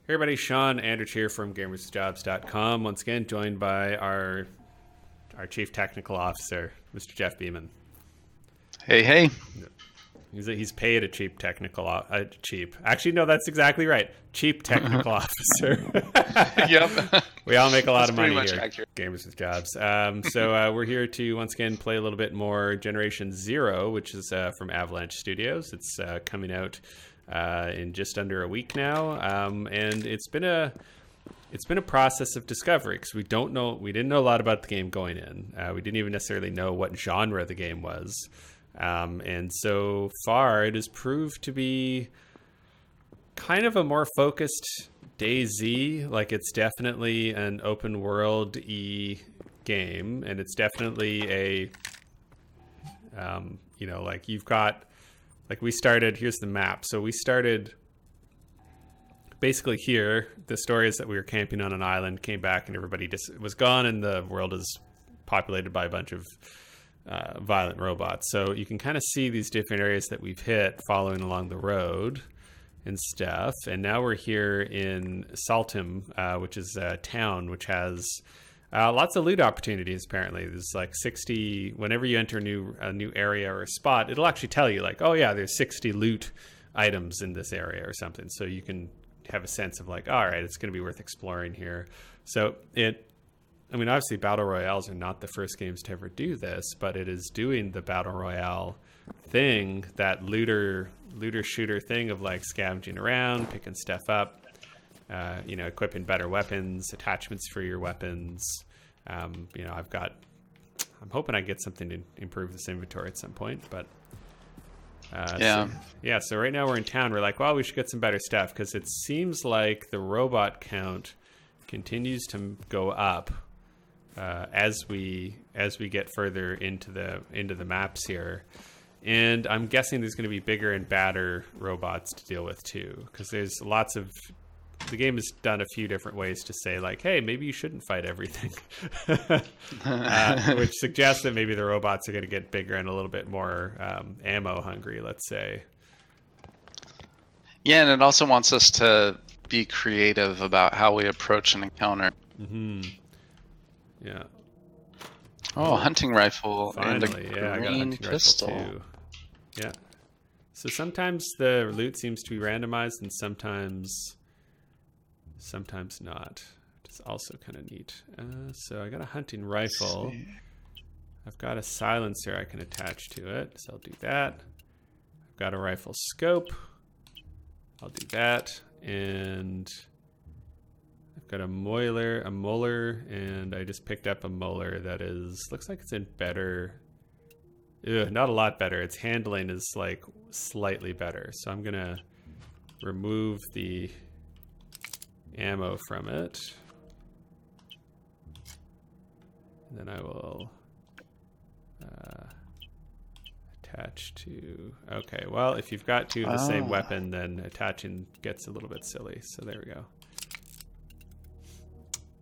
Hey everybody, Shawn Andrich here from gamersjobs.com. Once again, joined by our chief technical officer, Mr. Jeff Beeman. Hey, hey. He's paid a cheap technical cheap. Actually, no, that's exactly right. Cheap technical officer. Yep. We all make a lot of money pretty much here. accurate. Gamers with Jobs. So we're here to once again play a little bit more Generation Zero, which is from Avalanche Studios. It's coming out in just under a week now, and it's been a process of discovery because we didn't know a lot about the game going in. We didn't even necessarily know what genre the game was. And so far, it has proved to be kind of a more focused DayZ. Like, it's definitely an open world-y game, and it's definitely a, like you've got, like we started, here's the map. So we started basically here. The story is that we were camping on an island, came back, and everybody just was gone, and the world is populated by a bunch of violent robots. So you can kind of see these different areas that we've hit following along the road and stuff. And now we're here in Saltum, which is a town which has lots of loot opportunities. Apparently, there's like 60. Whenever you enter a new area or a spot, it'll actually tell you like, oh yeah, there's 60 loot items in this area or something. So you can have a sense of like, all right, it's going to be worth exploring here. So obviously battle royales are not the first games to ever do this, but it is doing the battle royale thing, that looter shooter thing of like scavenging around, picking stuff up, equipping better weapons, attachments for your weapons. I'm hoping I get something to improve this inventory at some point, but so right now we're in town. We're like, well, we should get some better stuff because it seems like the robot count continues to go up as we get further into the maps here. And I'm guessing there's going to be bigger and badder robots to deal with too, because there's the game has done a few different ways to say like, hey, maybe you shouldn't fight everything, which suggests that maybe the robots are going to get bigger and a little bit more ammo hungry, let's say. Yeah, and it also wants us to be creative about how we approach an encounter. Mm-hmm. Yeah. Oh, hunting rifle. Finally, and yeah, I got a hunting pistol. rifle too. Yeah. So sometimes the loot seems to be randomized, and sometimes not. It's also kind of neat. So I got a hunting rifle. I've got a silencer I can attach to it, so I'll do that. I've got a rifle scope. I'll do that, and I've got a molar, and I just picked up a molar that looks like it's in better. Not a lot better. Its handling is like slightly better. So I'm gonna remove the ammo from it. And then I will attach to. Okay, well, if you've got two of the same weapon, then attaching gets a little bit silly. So there we go.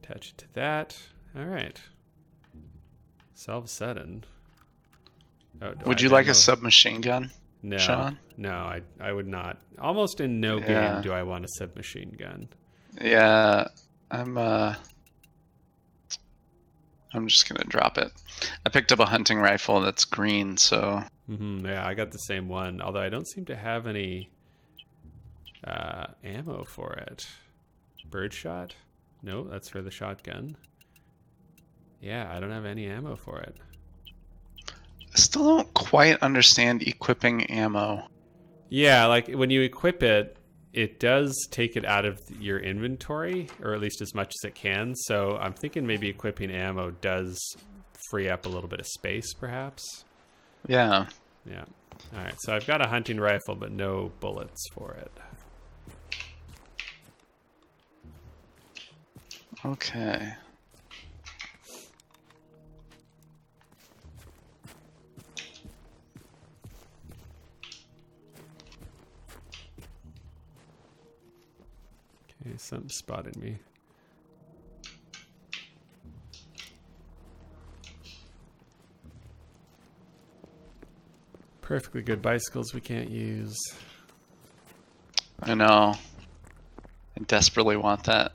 Attach it to that. All right. So all of a sudden. Would you like a submachine gun? No, Shawn? No, I would not. Almost in no game do I want a submachine gun. Yeah, I'm just gonna drop it. I picked up a hunting rifle that's green, so. Yeah, I got the same one. Although I don't seem to have any ammo for it. Birdshot? No, that's for the shotgun. Yeah, I don't have any ammo for it. I still don't quite understand equipping ammo. Yeah, like when you equip it, it does take it out of your inventory, or at least as much as it can. So I'm thinking maybe equipping ammo does free up a little bit of space, perhaps. Yeah. Yeah. All right, so I've got a hunting rifle, but no bullets for it. Okay. Okay, something spotted me. Perfectly good bicycles we can't use. I know. I desperately want that.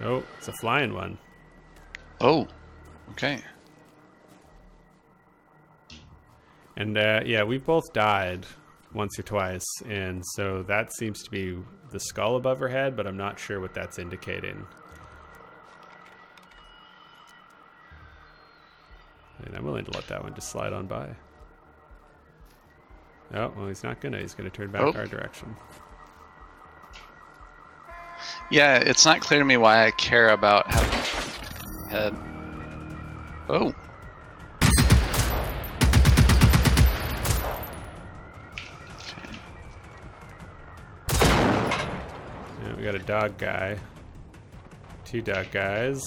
Oh, it's a flying one. Oh, okay. And yeah, we've both died once or twice, and so that seems to be the skull above her head, but I'm not sure what that's indicating. And I'm willing to let that one just slide on by. Oh, well, he's not gonna. He's gonna turn back our direction. Yeah, it's not clear to me why I care about having head. Oh. Yeah, we got a dog guy. 2 dog guys.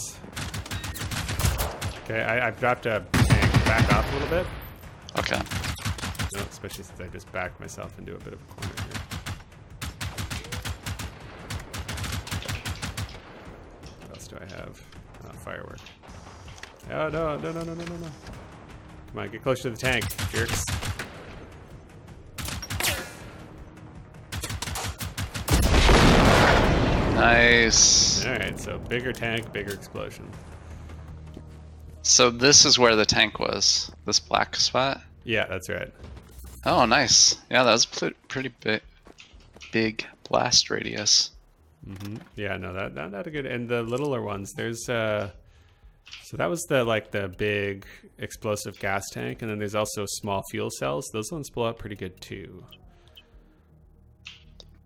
Okay, I've dropped a tank. Back off a little bit. Okay. No, especially since I just backed myself into a bit of a corner here. What else do I have? Firework. Oh, no. Come on, get closer to the tank, jerks. Nice. Alright, so bigger tank, bigger explosion. So this is where the tank was. This black spot? Yeah, that's right. Oh, nice. Yeah, that was pretty big blast radius. Mm-hmm. Yeah, no, that a good. And the littler ones, there's so that was the big explosive gas tank, and then there's also small fuel cells. Those ones blow up pretty good too.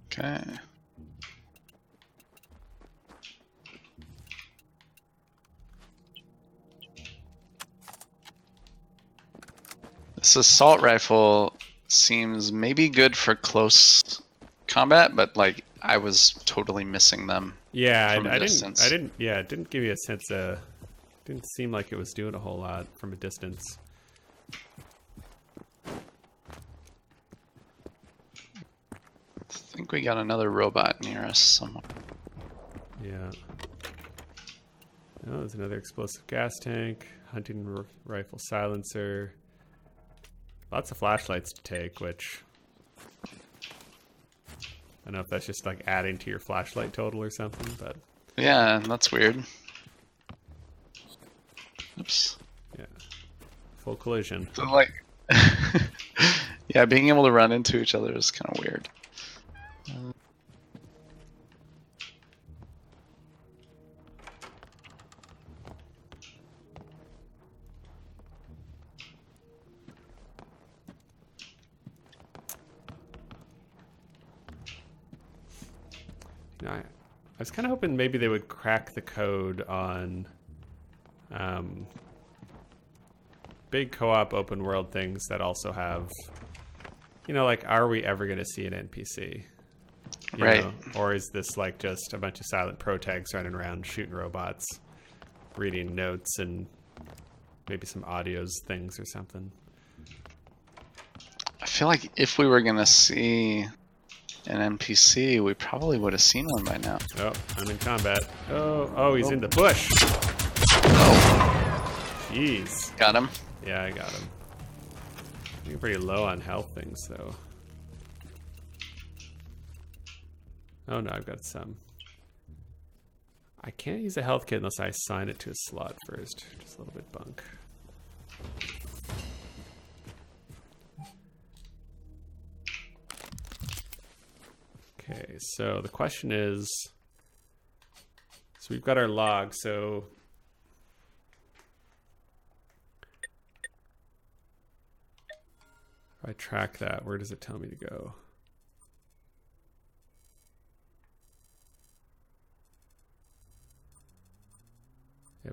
Okay. This assault rifle seems maybe good for close combat, but like I was totally missing them. Yeah, from a I distance. didn't. Yeah, it didn't give you a sense of. Didn't seem like it was doing a whole lot from a distance. I think we got another robot near us somewhere. Yeah. Oh, there's another explosive gas tank, hunting rifle silencer. Lots of flashlights to take, which I don't know if that's just like adding to your flashlight total or something, but Yeah, that's weird. Oops. yeah. Full collision. So like, yeah, being able to run into each other is kind of weird. You know, I was kind of hoping maybe they would crack the code on big co-op open world things that also have, you know, like, are we ever going to see an NPC? You Right. know? Or is this like just a bunch of silent protags running around shooting robots, reading notes and maybe some audios things or something? I feel like if we were gonna see an NPC, we probably would have seen one by now. Oh, I'm in combat. Oh, he's in the bush. Jeez. Got him. Yeah, I got him. You're pretty low on health things, though. Oh no, I've got some. I can't use a health kit unless I assign it to a slot first. Just a little bit bunk. Okay, so the question is, so we've got our log, so if I track that, where does it tell me to go?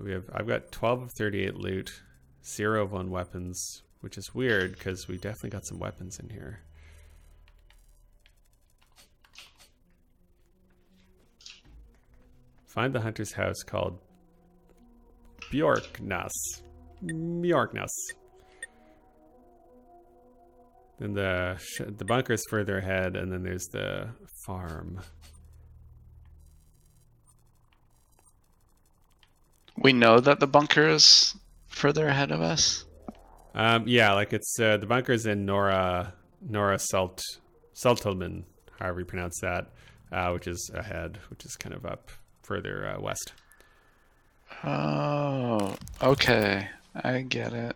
Yeah, I've got 12 of 38 loot, 0 of 1 weapons, which is weird because we definitely got some weapons in here. Find the hunter's house called Bjorknas. Then the bunker's further ahead, and then there's the farm. We know that the bunker is further ahead of us. Yeah, like it's the bunker's in Nora Sultelman, however you pronounce that, which is ahead, which is kind of up further west. Oh, okay. I get it.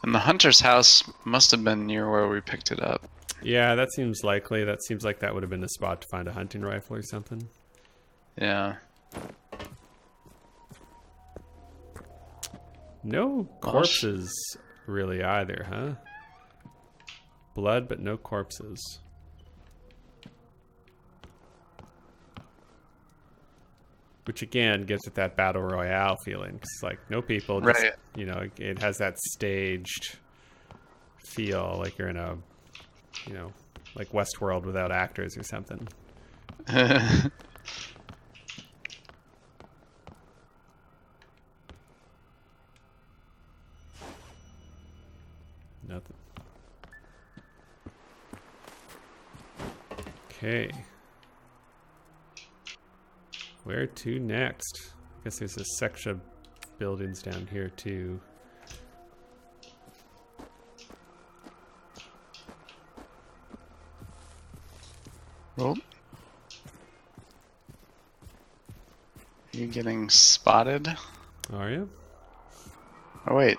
And the hunter's house must have been near where we picked it up. Yeah, that seems likely. That seems like that would have been the spot to find a hunting rifle or something. Yeah. No corpses really either, huh? Blood, but no corpses. Which again gives it that battle royale feeling. It's like no people, just, Right. you know, it has that staged feel, like you're in a, you know, like Westworld without actors or something. Nothing. Okay. Where to next? I guess there's a section of buildings down here too. Oh. You getting spotted? Are you? Oh, wait.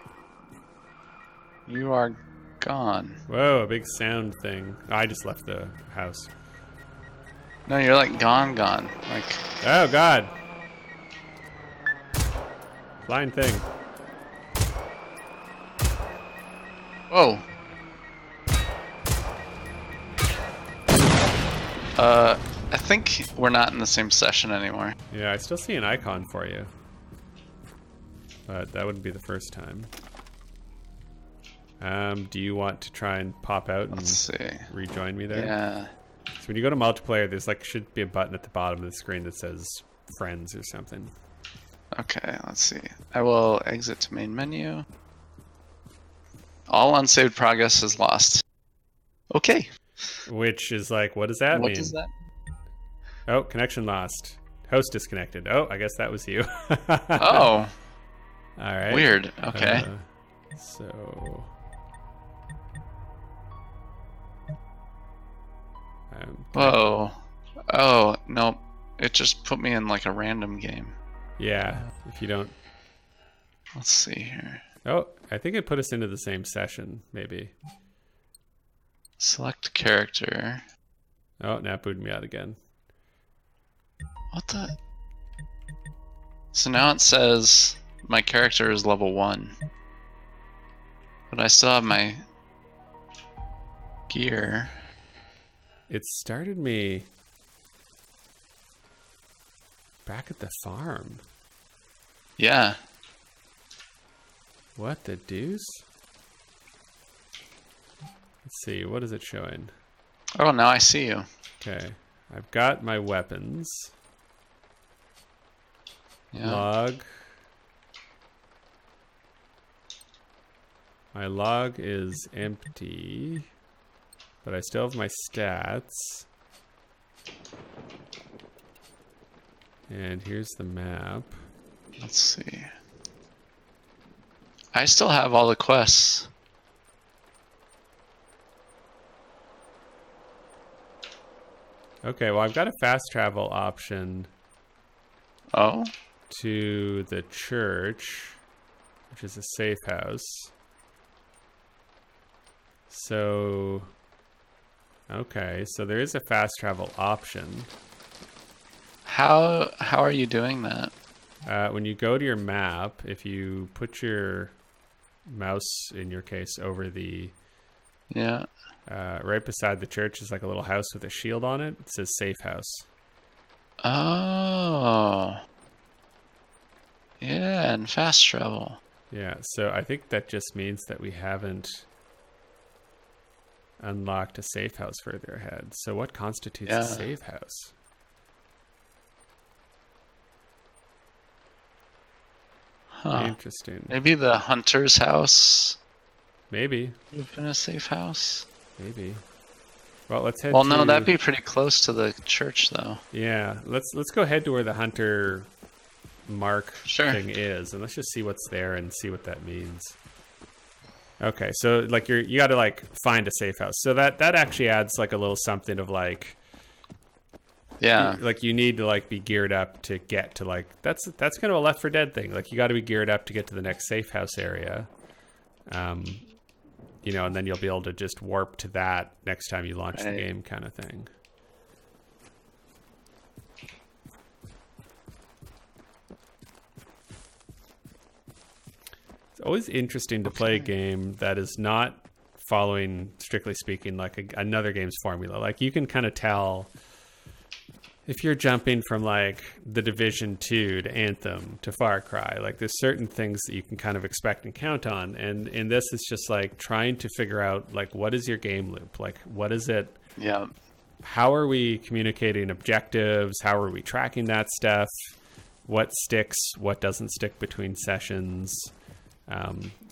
You are gone. Whoa, a big sound thing. I just left the house. No, you're like gone. Like, Oh, God. Flying thing. whoa. I think we're not in the same session anymore. Yeah, I still see an icon for you. But that wouldn't be the first time. Do you want to try and pop out and Let's see. rejoin me there? Yeah. So when you go to multiplayer, there's like should be a button at the bottom of the screen that says friends or something. Okay, let's see. I will exit to main menu. All unsaved progress is lost. Okay. Which is like, what does that mean? What does that? Oh, connection lost. Host disconnected. Oh, I guess that was you. Oh, All right. weird. Okay. So. Whoa. Oh, nope. It just put me in like a random game. Yeah, if you don't. Let's see here. Oh, I think it put us into the same session, maybe. Select character. Oh, now it booted me out again. What the? So now it says my character is level 1. But I still have my gear. It started me back at the farm. Yeah. What the deuce? Let's see, what is it showing? Oh, now I see you. Okay, I've got my weapons. Yeah. Log. My log is empty, but I still have my stats. And here's the map. Let's see. I still have all the quests. Okay, well, I've got a fast travel option Oh? to the church, which is a safe house. So, okay, so there is a fast travel option. How are you doing that? When you go to your map, if you put your mouse, in your case, over the Yeah. right beside the church is like a little house with a shield on it. It says Safehouse. Oh. Yeah, and fast travel. Yeah, so I think that just means that we haven't unlocked a safe house further ahead. So what constitutes a safe house? Huh. Interesting. Maybe the hunter's house Maybe. would have been a safe house. Maybe. Well, let's head. Well, no, that'd be pretty close to the church, though. Yeah, let's go head to where the hunter mark Sure. thing is, and let's just see what's there and see what that means. Okay, so like you got to like find a safe house. So that actually adds like a little something of like, Yeah. like you need to like be geared up to get to like that's kind of a Left 4 Dead thing. Like you got to be geared up to get to the next safe house area. You know, and then you'll be able to just warp to that next time you launch the game, kind of thing. It's always interesting to play a game that is not following, strictly speaking, like another game's formula. Like you can kind of tell if you're jumping from like The Division 2 to Anthem to Far Cry, like there's certain things that you can kind of expect and count on. And in this, it's just like trying to figure out like, what is your game loop? Like, what is it? Yeah. How are we communicating objectives? How are we tracking that stuff? What sticks? What doesn't stick between sessions?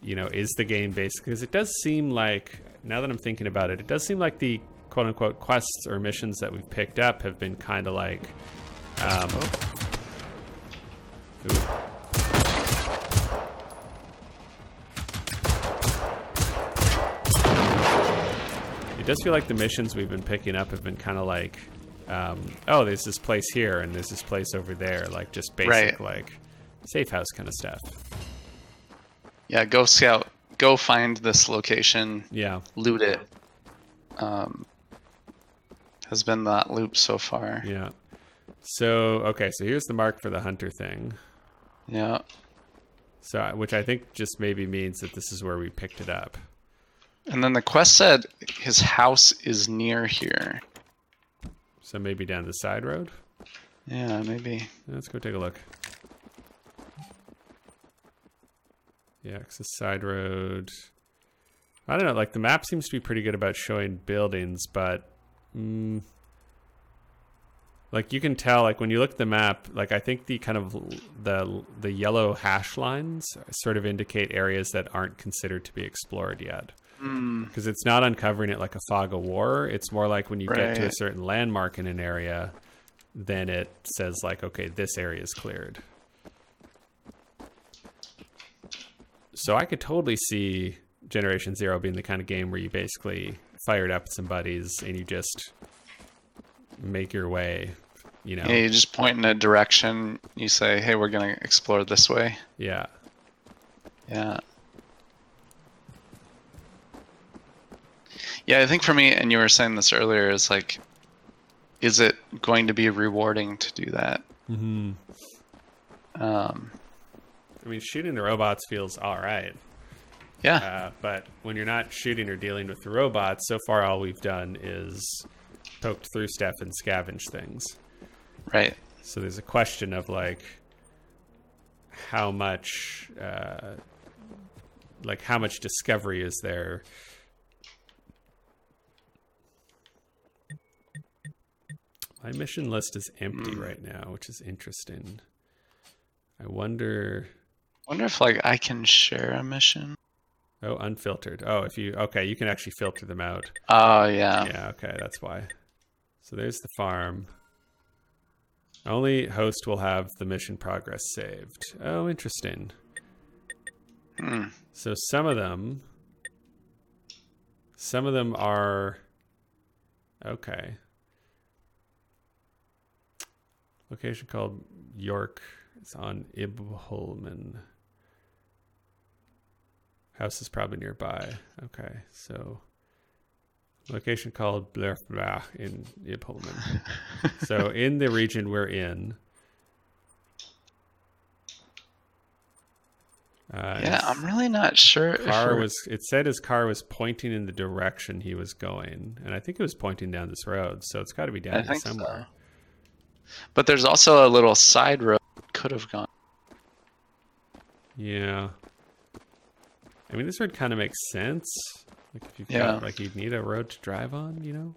You know, is the game basically, because it does seem like, now that I'm thinking about it, it does seem like the quote unquote quests or missions that we've picked up have been kind of like, it does feel like the missions we've been picking up have been kind of like, oh, there's this place here and there's this place over there, like just basic like safe house kind of stuff. Yeah, go scout, go find this location. Yeah, loot it. Has been that loop so far. Yeah. So okay, so here's the mark for the hunter thing. Yeah. So which I think just maybe means that this is where we picked it up. And then the quest said his house is near here. So maybe down the side road? Yeah, maybe. Let's go take a look. Yeah, it's the side road. I don't know, like the map seems to be pretty good about showing buildings, but like you can tell, like when you look at the map, like I think the kind of the yellow hash lines sort of indicate areas that aren't considered to be explored yet. Because it's not uncovering it like a fog of war. It's more like when you get to a certain landmark in an area, then it says like, okay, this area is cleared. So I could totally see Generation Zero being the kind of game where you basically fired up some buddies and you just make your way, you know. Yeah, you just point in a direction. You say, hey, we're going to explore this way. Yeah. Yeah. Yeah, I think for me, and you were saying this earlier, is like, is it going to be rewarding to do that? Mm-hmm. I mean, shooting the robots feels all right. Yeah. But when you're not shooting or dealing with the robots, so far all we've done is poked through stuff and scavenged things. Right. So there's a question of like how much discovery is there? My mission list is empty right now, which is interesting. I wonder if like I can share a mission. Oh, unfiltered. Oh, you can actually filter them out. Oh, yeah. Yeah, okay, that's why. So there's the farm. Only host will have the mission progress saved. Oh, interesting. So some of them are okay. Location called York. It's on Ibholman. House is probably nearby. Okay, so location called blah blah in Ibholman. So in the region we're in. Yeah, I'm really not sure. It said his car was pointing in the direction he was going, and I think it was pointing down this road, so it's got to be down here somewhere. So. But there's also a little side road could have gone. Yeah. I mean, this road kind of makes sense. Like if you've got, like you'd need a road to drive on, you know?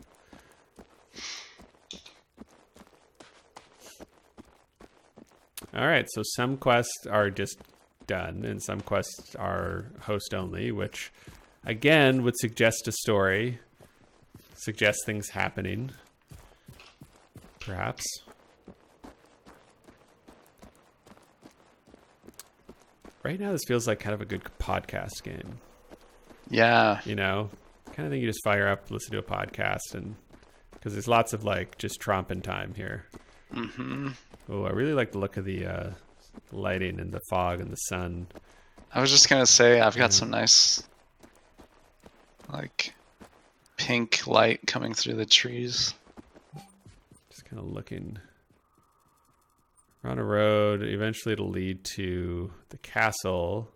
All right, so some quests are just done and some quests are host only, which again would suggest a story, suggest things happening, perhaps. Right now, this feels like kind of a good podcast game. Yeah. You know, kind of thing you just fire up, listen to a podcast, and because there's lots of like just tromping time here. Mm-hmm. Oh, I really like the look of the lighting and the fog and the sun. I was just gonna say I've got some nice, like, pink light coming through the trees. Just kind of looking. We're on a road. Eventually, it'll lead to the castle.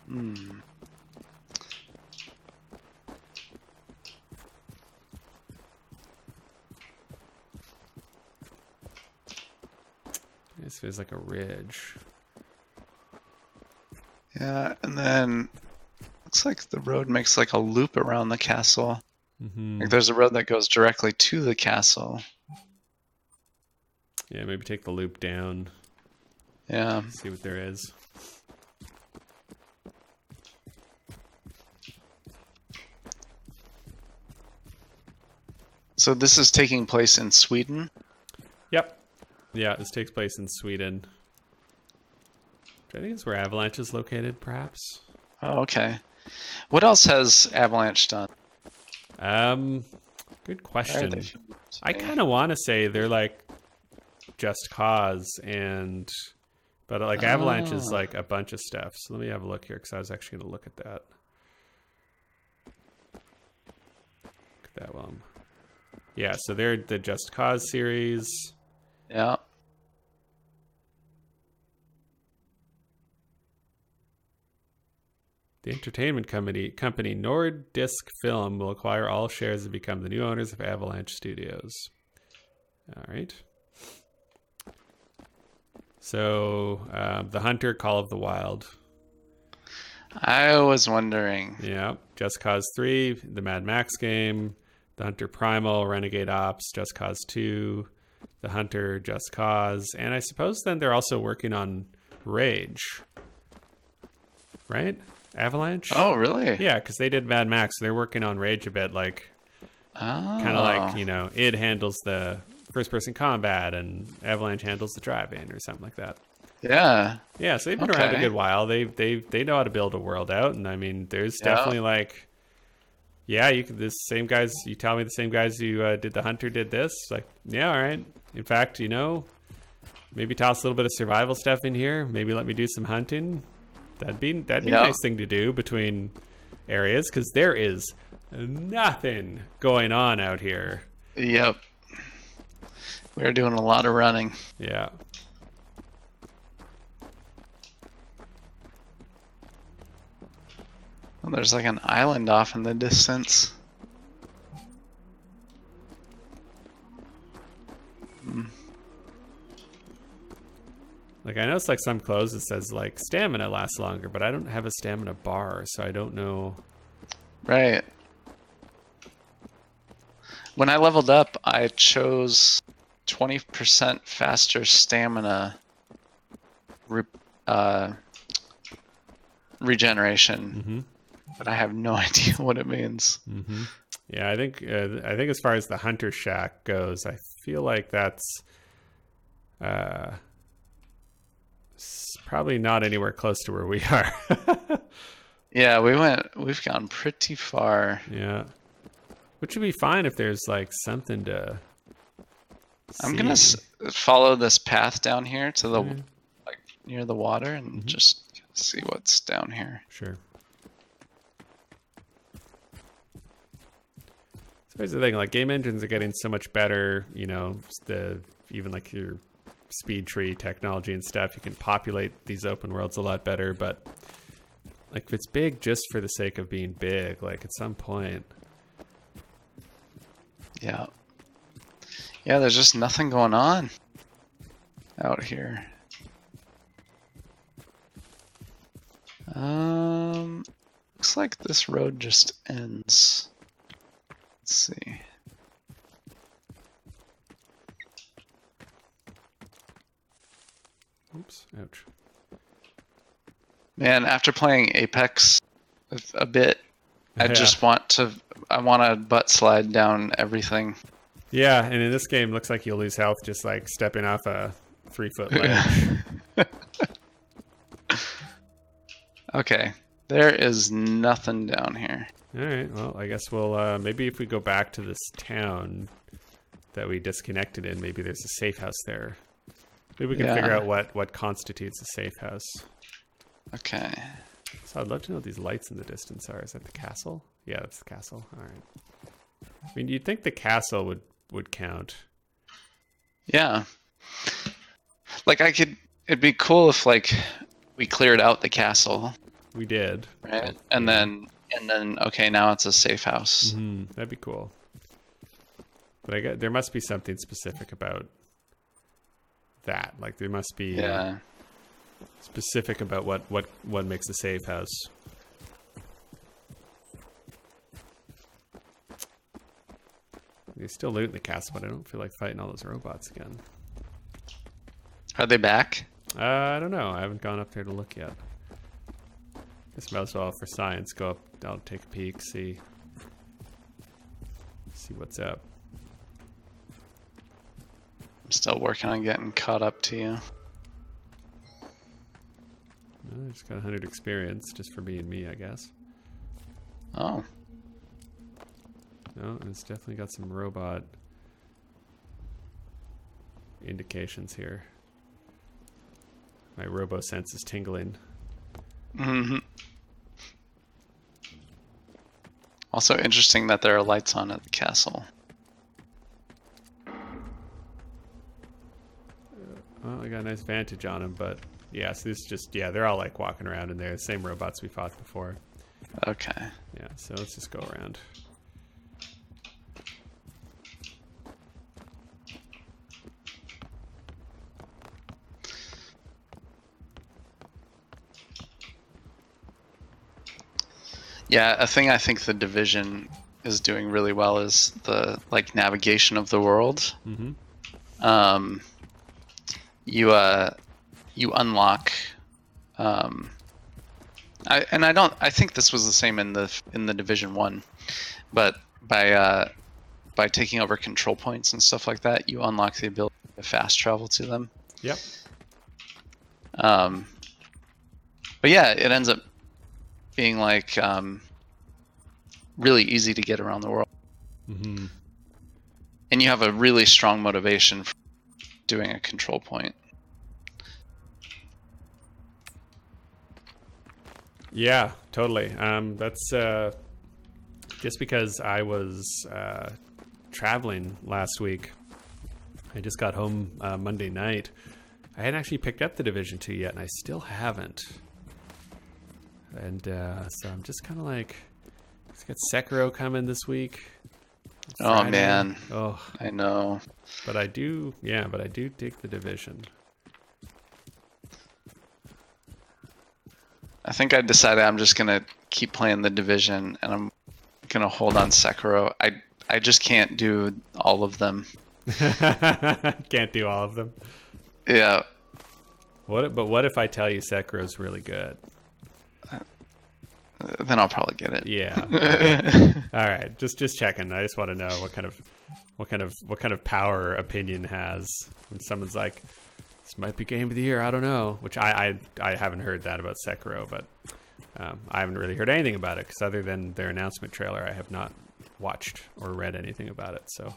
Hmm. This feels like a ridge. Yeah, and then looks like the road makes like a loop around the castle. Mm-hmm. Like there's a road that goes directly to the castle. Yeah, maybe take the loop down. Yeah. See what there is. So this is taking place in Sweden? Yep. Yeah, this takes place in Sweden. Which I think is where Avalanche is located, perhaps. Oh, okay. What else has Avalanche done? Good question. Filmed? I kind of want to say they're like Just Cause but like Avalanche is like a bunch of stuff. So let me have a look here because I was actually going to look at that. Look at that one. Yeah, so they're the Just Cause series. Yeah. The entertainment company Nordisk Film will acquire all shares and become the new owners of Avalanche Studios. All right. So, The Hunter, Call of the Wild. I was wondering. Yeah. Just Cause 3, the Mad Max game. The Hunter Primal, Renegade Ops, Just Cause 2. The Hunter, Just Cause. And I suppose then they're also working on Rage. Right? Avalanche? Oh, really? Yeah, because they did Mad Max. They're working on Rage a bit, like kind of like, you know, id handles the first-person combat and Avalanche handles the driving or something like that. Yeah. Yeah, so they've been around a good while. They know how to build a world out, and I mean, there's definitely like, yeah, you could the same guys. You tell me the same guys who did the Hunter did this. Like, yeah, all right. In fact, you know, maybe toss a little bit of survival stuff in here. Maybe let me do some hunting. That'd be a nice thing to do between areas because there is nothing going on out here. Yep. We're doing a lot of running. Yeah. Well, there's like an island off in the distance. Like I noticed like some clothes it says like stamina lasts longer, but I don't have a stamina bar, so I don't know. Right. When I leveled up, I chose 20% faster stamina regeneration, but I have no idea what it means. Yeah, I think as far as the Hunter Shack goes, I feel like that's probably not anywhere close to where we are. Yeah, we've gone pretty far. Yeah. Which would be fine if there's like something to I'm going to follow this path down here to the like near the water and just see what's down here. Sure. So here's the thing, like game engines are getting so much better, you know, even like your speed tree technology and stuff, you can populate these open worlds a lot better, but like if it's big just for the sake of being big, like at some point. Yeah. Yeah, there's just nothing going on out here. Looks like this road just ends. Let's see. Oops, ouch. Man, after playing Apex a bit, I want to butt slide down everything. Yeah, and in this game, looks like you'll lose health just like stepping off a 3-foot ledge. Okay, there is nothing down here. All right, well, I guess we'll maybe if we go back to this town that we disconnected in, maybe there's a safe house there. Maybe we can figure out what constitutes a safe house. Okay. So I'd love to know what these lights in the distance are. Is that the castle? Yeah, that's the castle. All right. I mean, you'd think the castle would count. Yeah. Like it'd be cool if like we cleared out the castle. We did. Right. And then okay, now it's a safe house. Mm-hmm. That'd be cool. But there must be something specific about that. Like there must be specific about what makes a safe house. They still loot in the castle, but I don't feel like fighting all those robots again. Are they back? I don't know. I haven't gone up there to look yet. Guess might as well for science go up. I'll take a peek, see what's up. I'm still working on getting caught up to you. I just got 100 experience just for being me, I guess. Oh. No, it's definitely got some robot indications here. My robo sense is tingling. Mm-hmm. Also interesting that there are lights on at the castle. Well, I got a nice vantage on them, but yeah, so this is just, they're all like walking around in there. The same robots we fought before. Okay. Yeah, so let's just go around. Yeah, a thing I think the Division is doing really well is the like navigation of the world. Mm-hmm. You unlock. I think this was the same in the Division 1, but by taking over control points and stuff like that, you unlock the ability to fast travel to them. Yep. But yeah, it ends up being like really easy to get around the world. Mm-hmm. And you have a really strong motivation for doing a control point. Yeah, totally. That's just because I was traveling last week. I just got home Monday night. I hadn't actually picked up the Division 2 yet, and I still haven't. And so I'm just kind of like, it's got Sekiro coming this week. Friday. Oh man. Oh, I know. But I do dig the Division. I think I decided I'm just gonna keep playing the Division, and I'm gonna hold on Sekiro. I just can't do all of them. Can't do all of them. Yeah. What if I tell you Sekiro's really good? Then I'll probably get it. Yeah. All right. Just checking. I just want to know what kind of power opinion has when someone's like, this might be game of the year. I don't know. Which I haven't heard that about Sekiro, but I haven't really heard anything about it because other than their announcement trailer, I have not watched or read anything about it. So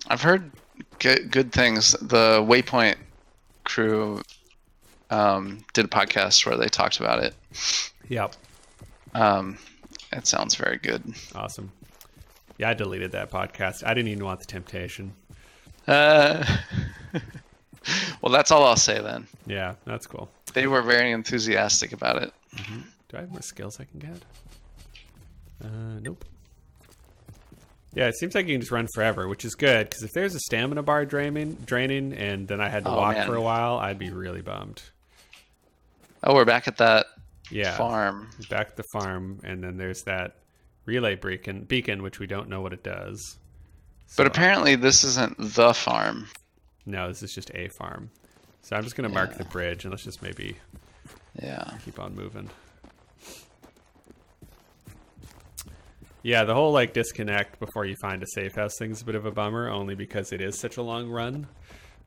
I've heard good things. The Waypoint crew did a podcast where they talked about it. Yep. It sounds very good. Awesome. Yeah, I deleted that podcast. I didn't even want the temptation. Well, that's all I'll say then. Yeah, that's cool. They were very enthusiastic about it. Mm-hmm. Do I have more skills I can get? Nope. Yeah, it seems like you can just run forever, which is good, because if there's a stamina bar draining and then I had to walk for a while, I'd be really bummed. Oh, we're back at that farm. Back at the farm, and then there's that relay beacon, which we don't know what it does. But apparently this isn't the farm. No, this is just a farm. So I'm just going to mark the bridge, and let's just maybe keep on moving. Yeah, the whole like disconnect before you find a safe house thing's a bit of a bummer, only because it is such a long run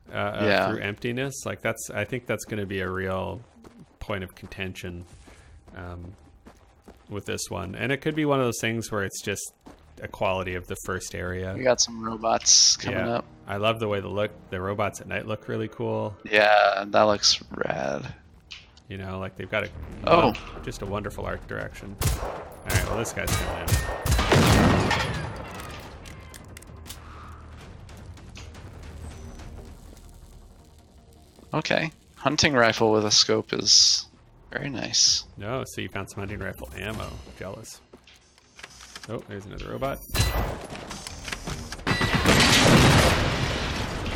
through emptiness. Like I think that's going to be a real point of contention with this one, and it could be one of those things where it's just a quality of the first area. We got some robots coming up. I love the way the robots at night look really cool. Yeah, that looks rad. You know, like they've got just a wonderful art direction. All right, well, this guy's coming in. Okay, hunting rifle with a scope is very nice. No, so you found some hunting rifle ammo. Jealous. Oh, there's another robot.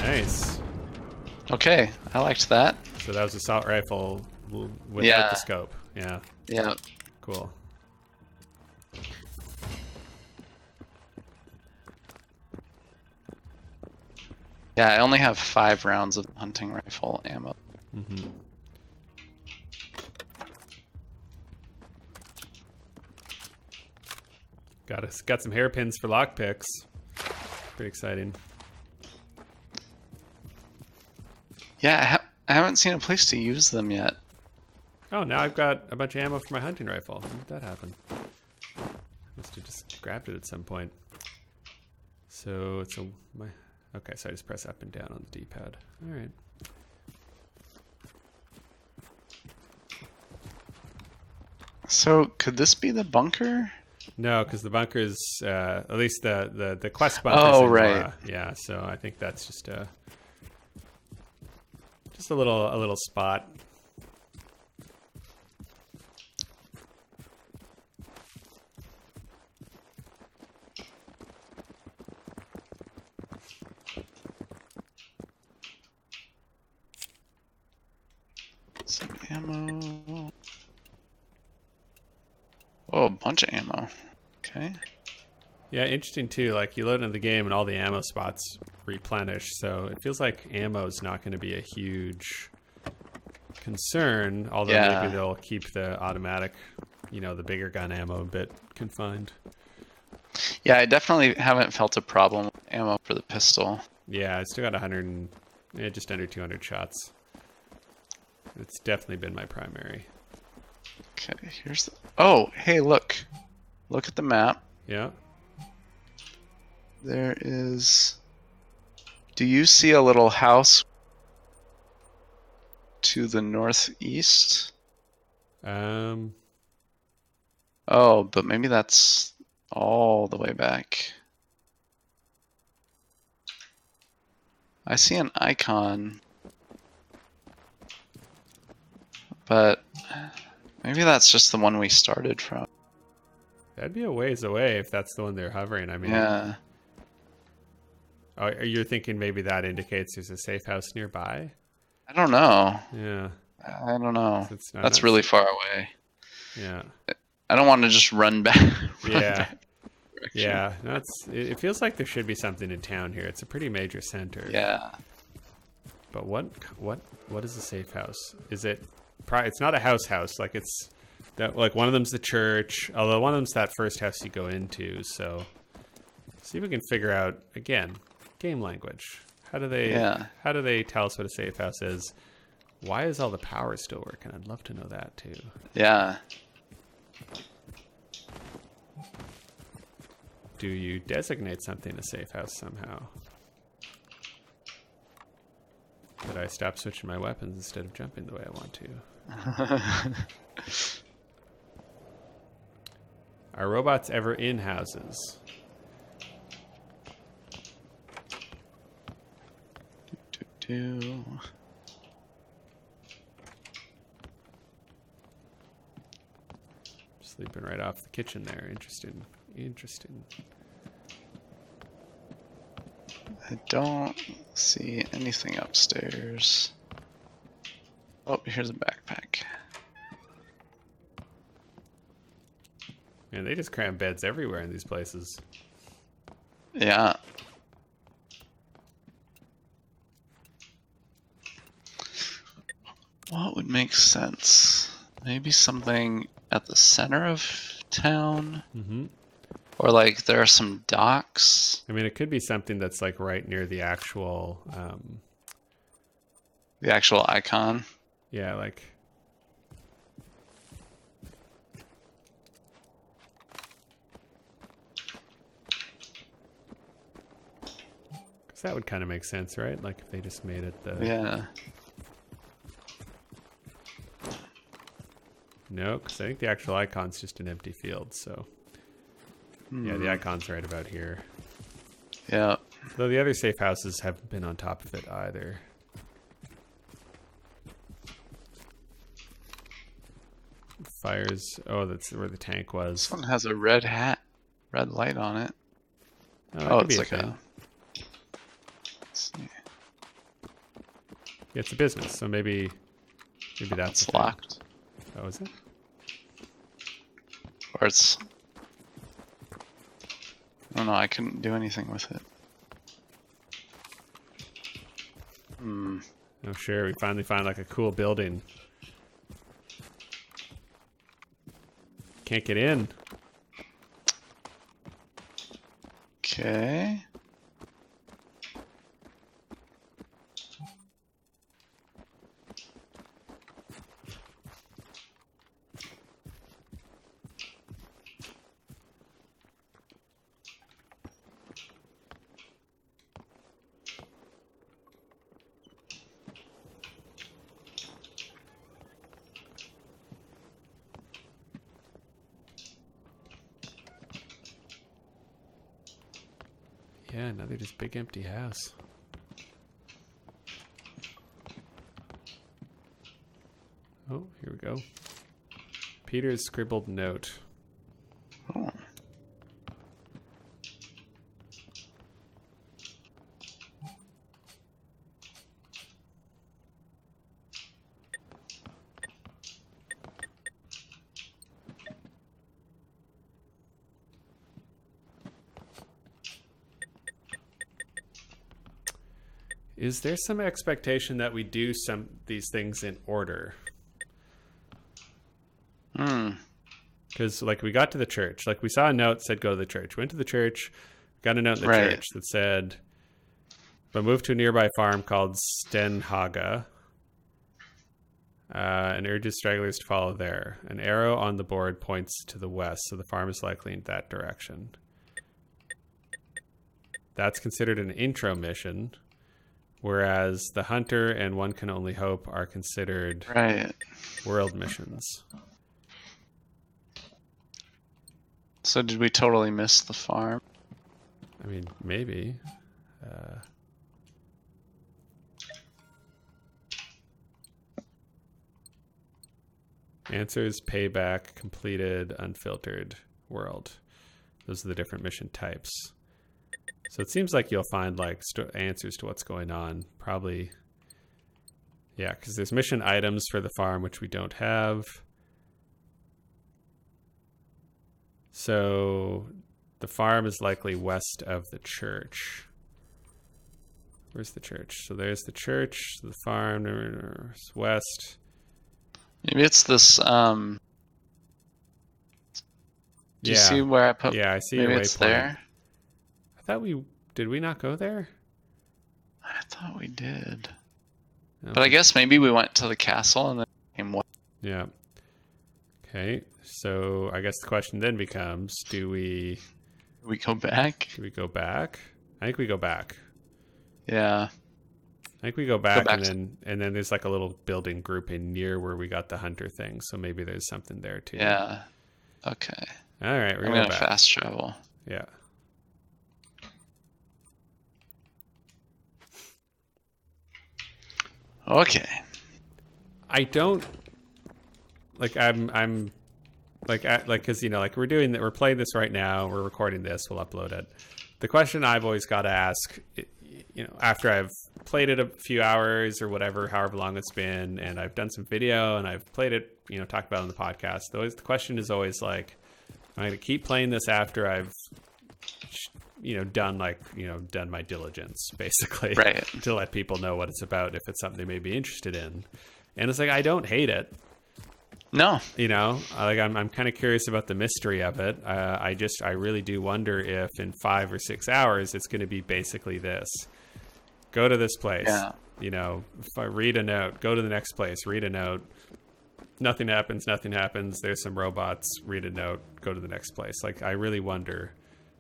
Nice. Okay, I liked that. So that was assault rifle without the scope. Yeah. Yeah. Cool. Yeah, I only have 5 rounds of hunting rifle ammo. Mm-hmm. Got some hairpins for lockpicks. Pretty exciting. Yeah, I haven't seen a place to use them yet. Oh, now I've got a bunch of ammo for my hunting rifle. When did that happen? Must have just grabbed it at some point. So it's okay, so I just press up and down on the D-pad. All right. So could this be the bunker? No, because the bunker's at least the quest bunker. Oh, right. Nora. Yeah, so I think that's just a little spot. Some ammo. Oh, a bunch of ammo. Okay. Yeah, interesting too. Like you load into the game and all the ammo spots replenish, so it feels like ammo is not going to be a huge concern. Although maybe they'll keep the automatic, the bigger gun ammo a bit confined. Yeah, I definitely haven't felt a problem with ammo for the pistol. Yeah, I still got just under 200 shots. It's definitely been my primary. Okay, here's the... Oh, hey, look. Look at the map. Yeah. There is... Do you see a little house to the northeast? Oh, but maybe that's all the way back. I see an icon, but maybe that's just the one we started from. That'd be a ways away if that's the one they're hovering. I mean, yeah. Oh, you're thinking maybe that indicates there's a safe house nearby? I don't know. Yeah. I don't know. That's It's really far away. Yeah. I don't want to just run back. Yeah. Yeah. It feels like there should be something in town here. It's a pretty major center. Yeah. But what is a safe house? Is it? It's not a house. Like it's that. Like one of them's the church. Although one of them's that first house you go into. So see if we can figure out again. Game language. How do they tell us what a safe house is? Why is all the power still working? I'd love to know that too. Yeah. Do you designate something a safe house somehow? Did I stop switching my weapons instead of jumping the way I want to? Are robots ever in houses? Sleeping right off the kitchen there. Interesting. I don't see anything upstairs. Oh, here's a backpack. Man, they just cram beds everywhere in these places. Yeah. What would make sense? Maybe something at the center of town? Mm-hmm. Or like there are some docks. I mean, it could be something that's like right near the actual, The actual icon. yeah, like. Because that would kind of make sense, right? Like if they just made it the. Yeah. No, because I think the actual icon's just an empty field, so. Yeah, the icon's right about here. Yeah. Though the other safe houses haven't been on top of it either. Fires. Oh, that's where the tank was. This one has a red light on it. Oh, it's like thing. Let's see. Yeah, it's a business, so maybe that's It's locked. Oh, is it? Or it's. I don't know. I couldn't do anything with it. Oh, sure. We finally find like a cool building. Can't get in. Okay. Yeah, another just big empty house. Oh, here we go. Peter's scribbled note. Oh. Is there some expectation that we do these things in order? Because like we got to the church, like we saw a note that said go to the church. Went to the church, got a note in the church that said, but moved to a nearby farm called Stenhaga, and urges stragglers to follow there. An arrow on the board points to the west, so the farm is likely in that direction. That's considered an intro mission. Whereas the hunter and one can only hope are considered world missions. So did we totally miss the farm? I mean, maybe. Answers, payback, completed, unfiltered, world. Those are the different mission types. So it seems like you'll find like answers to what's going on. Probably, yeah, because there's mission items for the farm, which we don't have. So the farm is likely west of the church. Where's the church? So there's the church, the farm, west. Maybe it's this. Do you see where I put? Yeah, I see. Maybe it's there. I thought did we not go there? I thought we did. No. But I guess maybe we went to the castle and then came west. Yeah. Okay. So I guess the question then becomes, do we go back? Do we go back? I think we go back. Yeah. I think we go back and then there's like a little building grouping near where we got the hunter thing. So maybe there's something there too. Yeah. Okay. All right. We're going to fast travel. Yeah. Okay. I don't like I'm like because you know, like we're playing this right now, we're recording this, we'll upload it. The question I've always got to ask, you know, after I've played it a few hours or whatever, however long it's been, and I've done some video and I've played it, you know, talked about it on the podcast, the question is always like, am I going to keep playing this after I've done my diligence, basically, right, to let people know what it's about, if it's something they may be interested in. And it's like, I don't hate it. No. You know, like I'm kind of curious about the mystery of it. I really do wonder if in 5 or 6 hours it's going to be basically this: go to this place, Yeah. you know, if I read a note, go to the next place, read a note, nothing happens, nothing happens. There's some robots, read a note, go to the next place. Like I really wonder.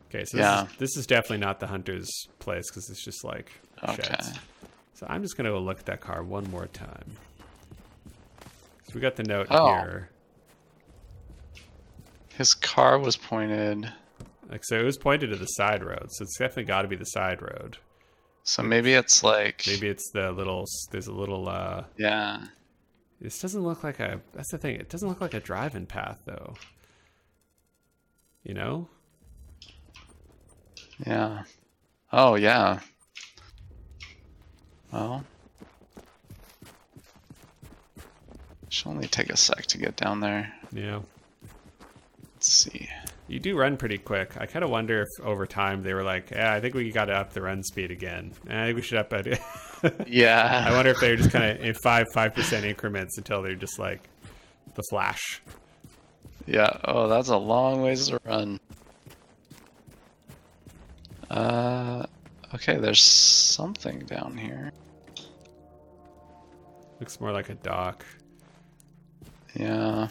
Okay, so this is definitely not the hunter's place because it's just like sheds. So I'm just gonna go look at that car one more time. So we got the note here. His car was pointed. Like, so it was pointed to the side road, so it's definitely got to be the side road. So maybe it's like. Maybe it's the little. There's a little. Yeah. This doesn't look like a. That's the thing. It doesn't look like a driving path, though. You know. Yeah. Oh yeah. Well. Should only take a sec to get down there. Yeah. Let's see. You do run pretty quick. I kind of wonder if over time they were like, yeah, I think we got to up the run speed again. I think we should up it. Yeah. I wonder if they were just kind of in 5% increments until they're just like the Flash. Yeah. Oh, that's a long ways to run. Okay, there's something down here. Looks more like a dock. Yeah.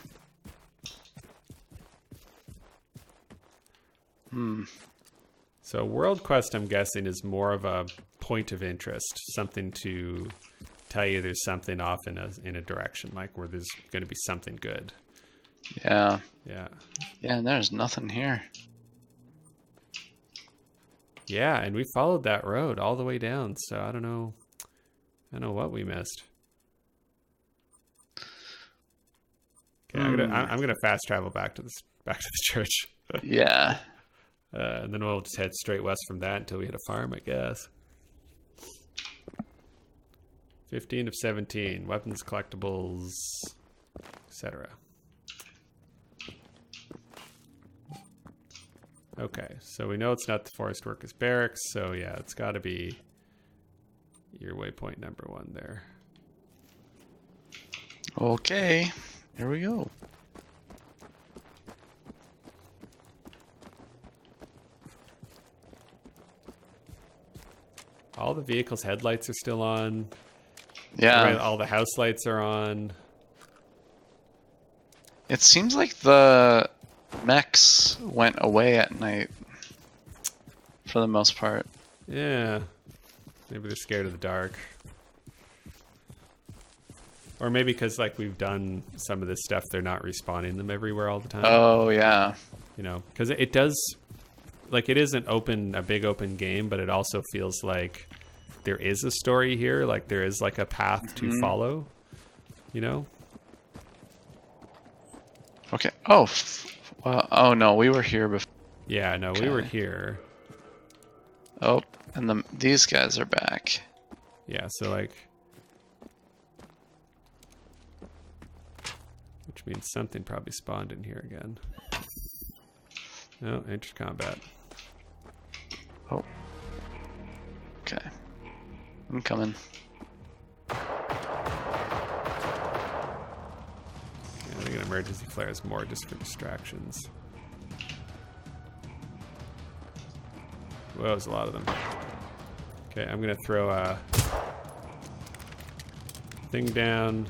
So World Quest, I'm guessing, is more of a point of interest, something to tell you there's something off in a direction, like where there's going to be something good. Yeah. Yeah. Yeah, and there's nothing here. Yeah, and we followed that road all the way down, so I don't know what we missed. Okay, I'm gonna fast travel back to the church. Yeah. And then we'll just head straight west from that until we hit a farm, I guess. 15 of 17, weapons, collectibles, etc. Okay, so we know it's not the forest workers barracks, so yeah, it's got to be your waypoint number 1 there. Okay, here we go. All the vehicles' headlights are still on. Yeah. All the house lights are on. It seems like the mechs went away at night for the most part. Yeah. Maybe they're scared of the dark. Or maybe because like we've done some of this stuff, they're not respawning them everywhere all the time. Oh, yeah. You know, because it does, like it is a big open game, but it also feels like there is a story here. Like there is like a path to follow, you know? Okay. Oh, well, oh no, we were here before. Yeah, no, we were here. Oh, and these guys are back. Yeah, so like, which means something probably spawned in here again. No, inter-combat. Oh. Okay. I'm coming. Yeah, I think an emergency flare is more just for distractions. Whoa, there's a lot of them. Okay, I'm gonna throw a thing down.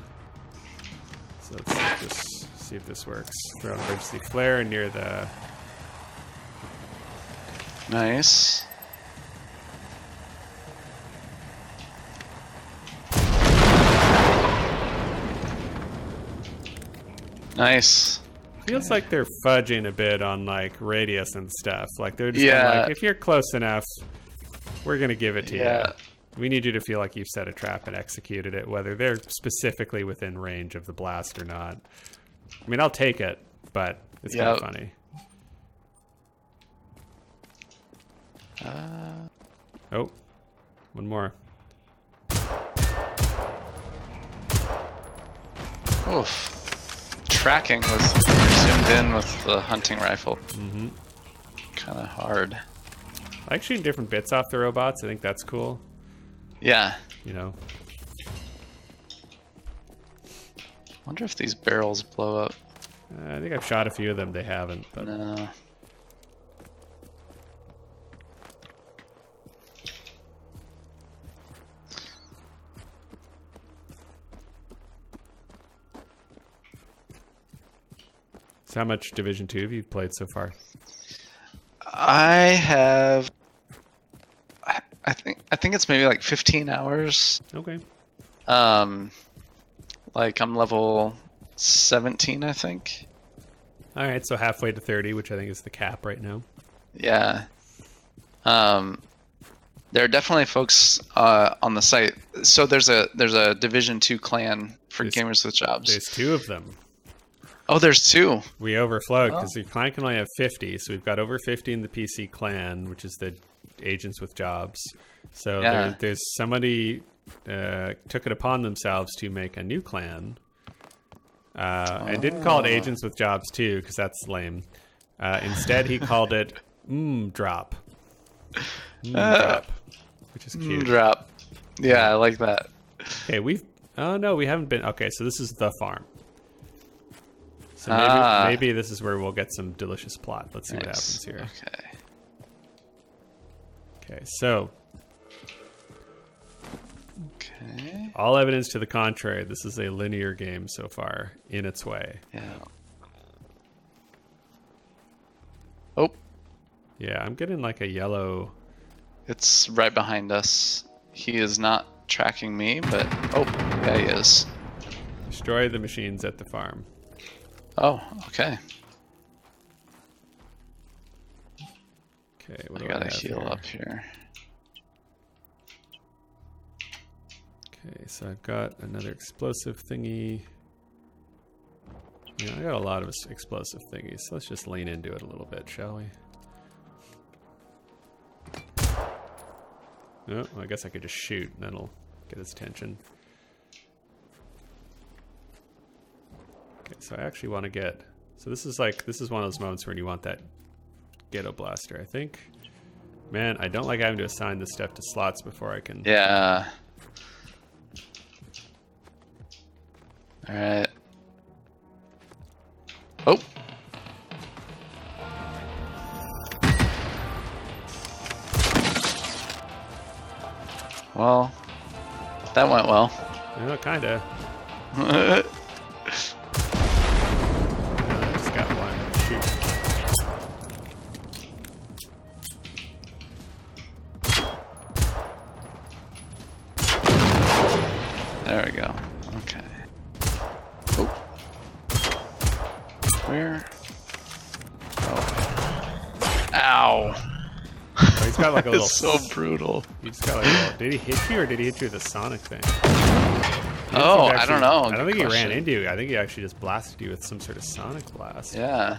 So let's just see if this works. Throw an emergency flare near the... Nice. Nice. Feels like they're fudging a bit on like radius and stuff. Like they're just kind of like, if you're close enough, we're gonna give it to you. We need you to feel like you've set a trap and executed it, whether they're specifically within range of the blast or not. I mean, I'll take it, but it's kind of funny. Oh, one more. Oof. Tracking was zoomed in with the hunting rifle. Mm-hmm. Kind of hard. I like shooting different bits off the robots. I think that's cool. Yeah. You know. Wonder if these barrels blow up. I think I've shot a few of them. They haven't. But... No. So how much Division 2 have you played so far? I have. I think it's maybe like 15 hours. Okay. Like I'm level 17, I think. All right, so halfway to 30, which I think is the cap right now. Yeah. There are definitely folks on the site. So there's a Division 2 clan for gamers with jobs. There's 2 of them. Oh, there's 2. We overflowed because the clan can only have 50, so we've got over 50 in the PC clan, which is the agents with jobs. So there's somebody took it upon themselves to make a new clan, and didn't call it agents with jobs too, because that's lame. Instead, he called it drop. Drop, which is cute. Drop. Yeah, I like that. Okay, we haven't been. Okay, so this is the farm. So maybe this is where we'll get some delicious plot. Let's see what happens here. Okay, so all evidence to the contrary, this is a linear game so far in its way. Yeah. Oh. Yeah, I'm getting like a yellow. It's right behind us. He is not tracking me, but yeah, he is. Destroy the machines at the farm. Oh, okay. Okay, what do I gotta have heal here? up here. Okay, so I've got another explosive thingy. Yeah, I got a lot of explosive thingies, so let's just lean into it a little bit, shall we? Oh, well, I guess I could just shoot, and that'll get his attention. Okay, so I actually want to get... So this is one of those moments when you want that ghetto blaster, I think. Man, I don't like having to assign this stuff to slots before I can... Yeah. Alright. Oh! Well, that went well. Yeah, kinda. Just got one. Shoot. There we go. Okay. Oh. Where? Oh. Ow. Oh, he's got like a little... It's so brutal. He just got like a little... Did he hit you or did he hit you with the sonic thing? Oh, I don't know. I don't think he ran into you. I think he actually just blasted you with some sort of sonic blast. Yeah.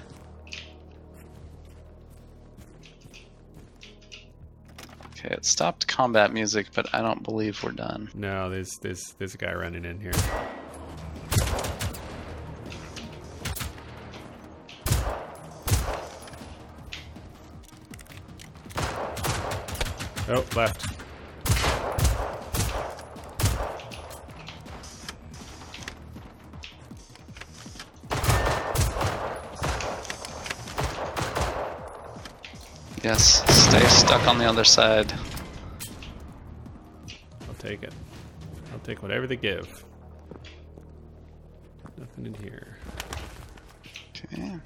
Okay, it stopped combat music, but I don't believe we're done. No, there's a guy running in here. Oh, left. Yes, stay stuck on the other side. I'll take it. I'll take whatever they give. Nothing in here. Okay.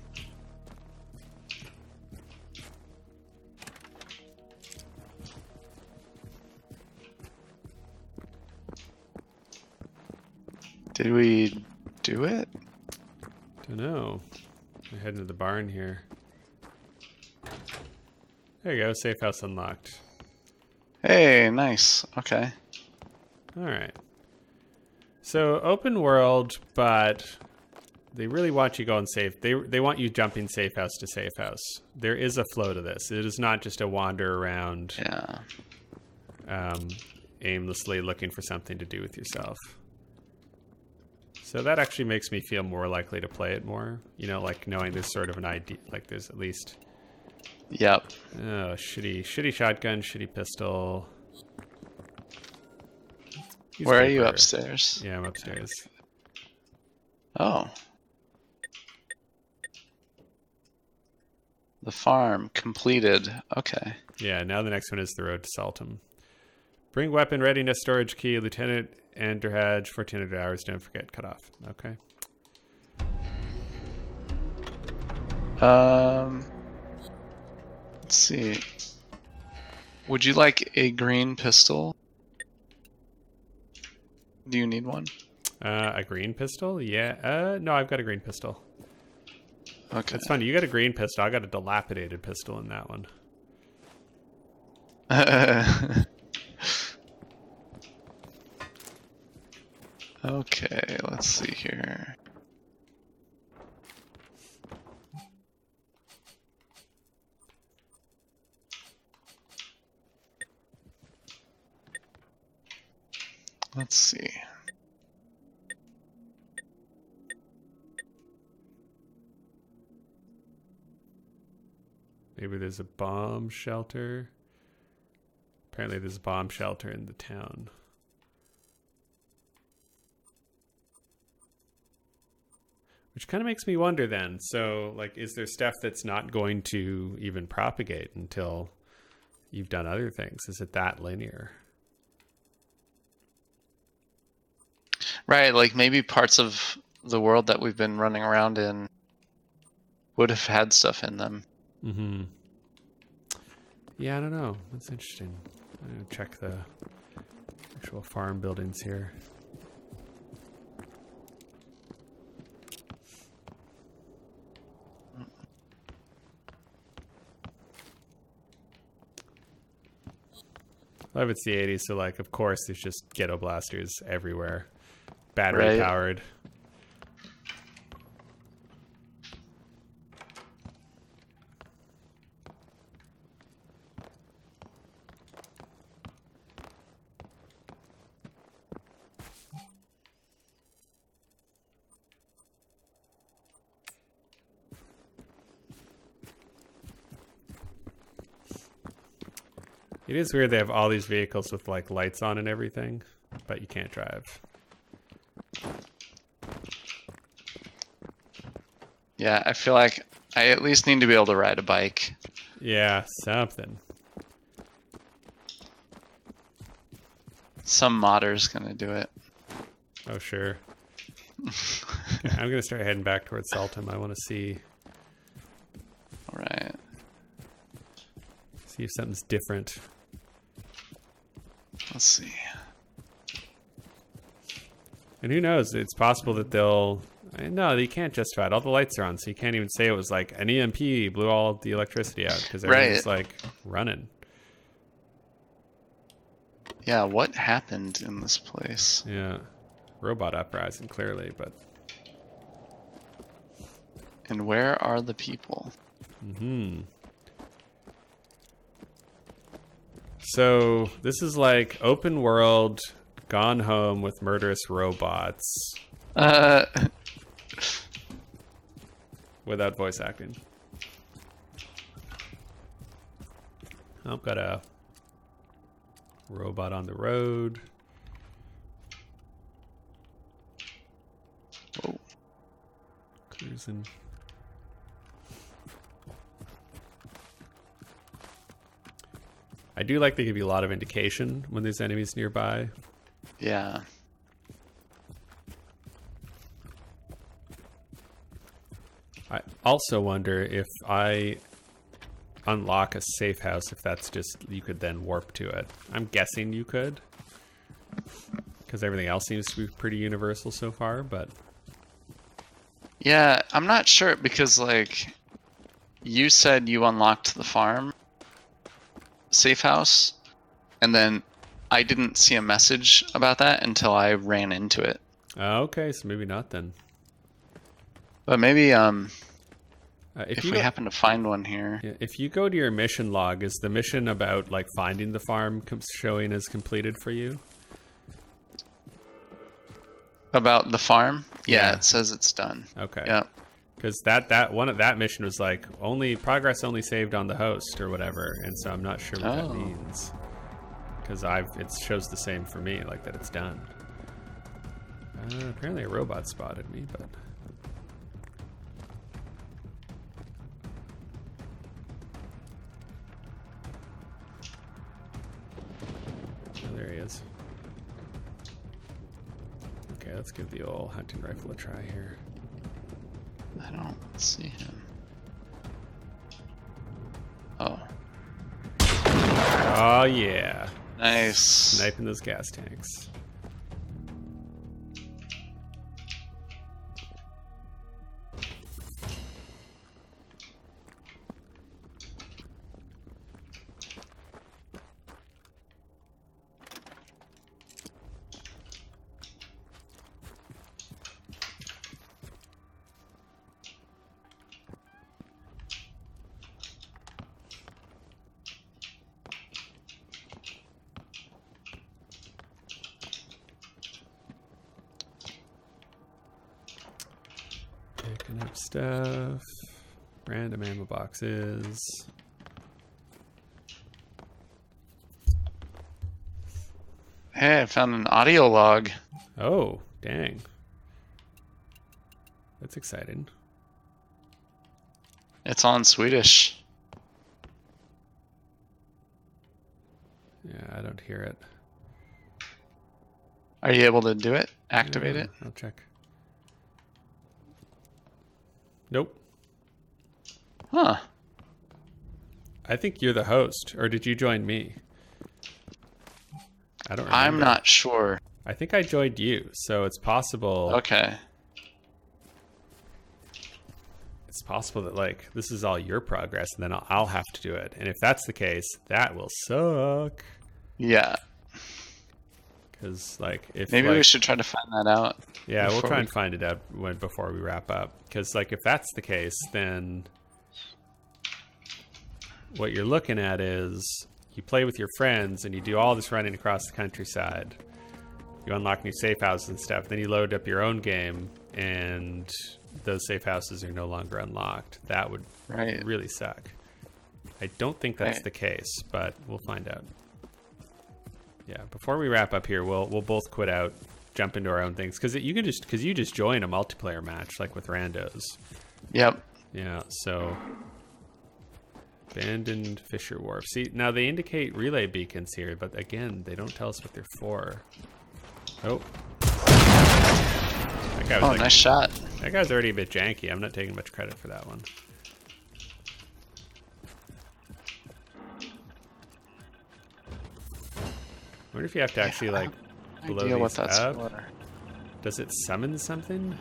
Did we do it? Don't know. We're heading to the barn here. There you go, safe house unlocked. Hey, nice. Okay. Alright. So, open world, but they really want you going safe. They want you jumping safe house to safe house. There is a flow to this. It is not just a wander around aimlessly looking for something to do with yourself. So that actually makes me feel more likely to play it more. You know, like knowing there's sort of an idea, like there's at least... Yep. Oh, shitty shotgun, shitty pistol. Where are you? Upstairs? Yeah, I'm upstairs. Oh. The farm completed. Okay. Yeah, now the next one is the road to Saltum. Bring weapon readiness storage key, Lieutenant Anderhaj, 1400 hours. Don't forget, cut off. Okay. Let's see. Would you like a green pistol? Do you need one? A green pistol? Yeah. No, I've got a green pistol. Okay. That's funny. You got a green pistol. I got a dilapidated pistol in that one. Okay, let's see here. Let's see. Maybe there's a bomb shelter. Apparently there's a bomb shelter in the town. Which kind of makes me wonder then. So, like, is there stuff that's not going to even propagate until you've done other things? Is it that linear? Right, like maybe parts of the world that we've been running around in would have had stuff in them. Mm-hmm. Yeah, I don't know. That's interesting. I'm going to check the actual farm buildings here. Well, it's the 80s, so, like, of course, there's just ghetto blasters everywhere. Battery powered. It is weird they have all these vehicles with, like, lights on and everything, but you can't drive. Yeah, I feel like I at least need to be able to ride a bike. Yeah, something. Some modder's gonna do it. Oh, sure. Yeah, I'm going to start heading back towards Saltum. I want to see Alright. if something's different. Let's see. And who knows? It's possible that they'll... No, you can't justify it. All the lights are on, so you can't even say it was like an EMP blew all the electricity out because everything's like running. Yeah, what happened in this place? Yeah. Robot uprising, clearly, but... And where are the people? So, this is like open world, gone home with murderous robots. Without voice acting. Oh, got a robot on the road. Whoa. Cruising. I do like they give you a lot of indication when there's enemies nearby. Yeah. I also wonder if I unlock a safe house, if that's just, you could then warp to it. I'm guessing you could, because everything else seems to be pretty universal so far, but... Yeah, I'm not sure because, like, you said you unlocked the farm safe house, and then I didn't see a message about that until I ran into it. Okay, so maybe not then. But maybe if we happen to find one here. Yeah, if you go to your mission log, is the mission about like finding the farm showing as completed for you? About the farm? Yeah, Yeah. it says it's done. Okay. Yeah. Because that mission was like progress only saved on the host or whatever, and so I'm not sure what that means. Because it shows the same for me, like that it's done. Apparently a robot spotted me, but... Oh, there he is. Okay, let's give the old hunting rifle a try here. I don't see him. Oh. Oh, yeah. Nice. Sniping those gas tanks. Picking up stuff. Random ammo boxes. Hey, I found an audio log. Oh, dang. That's exciting. It's on Swedish. Yeah, I don't hear it. Are you able to do it? Activate Yeah, it? I'll check. Nope. Huh. I think you're the host, or did you join me? I don't remember. I'm not sure. I think I joined you, so it's possible. Okay. It's possible that like this is all your progress, and then I'll have to do it. And if that's the case, that will suck. Yeah. Because like if Maybe like, we should try to find that out. yeah, we'll before try we- and find it out before we wrap up. Because like if that's the case, then what you're looking at is you play with your friends and you do all this running across the countryside. You unlock new safe houses and stuff. Then you load up your own game, and those safe houses are no longer unlocked. That would Right. really suck. I don't think that's Right. the case, but we'll find out. Yeah, before we wrap up here, we'll both quit out, jump into our own things, because you just join a multiplayer match like with randos. Yep. Yeah, so abandoned Fisher Wharf. See, now they indicate relay beacons here, but again, they don't tell us what they're for. Oh, that guy was Oh, nice shot. that guy's already a bit janky. I'm not taking much credit for that one. I wonder if you have to actually like blow Idea what these that's up. for. Does it summon something?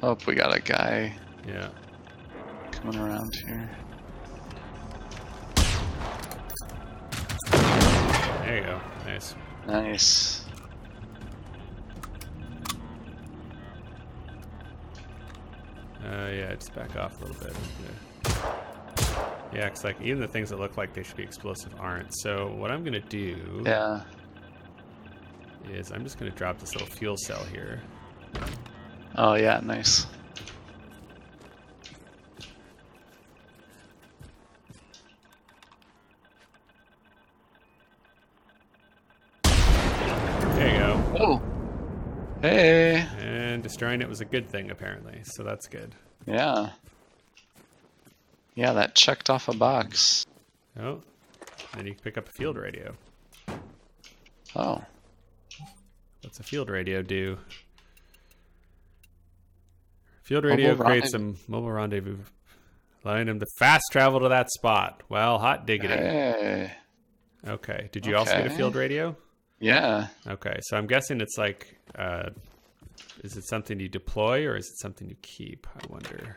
Oh, we got a guy Yeah. coming around here. There you go. Nice. Nice. Yeah, just back off a little bit. Yeah, because like even the things that look like they should be explosive aren't. So what I'm gonna do Yeah. is I'm just gonna drop this little fuel cell here. Oh, yeah, nice. There you go. Oh. Hey. And destroying it was a good thing apparently, so that's good. Yeah. Yeah, that checked off a box. Oh, then you can pick up a field radio. Oh. What's a field radio do? Field radio creates a mobile rendezvous, allowing them to fast travel to that spot. Well, hot diggity. Hey. Okay. Did you also get a Okay. field radio? Yeah. Okay. So I'm guessing it's like, is it something you deploy or is it something you keep? I wonder.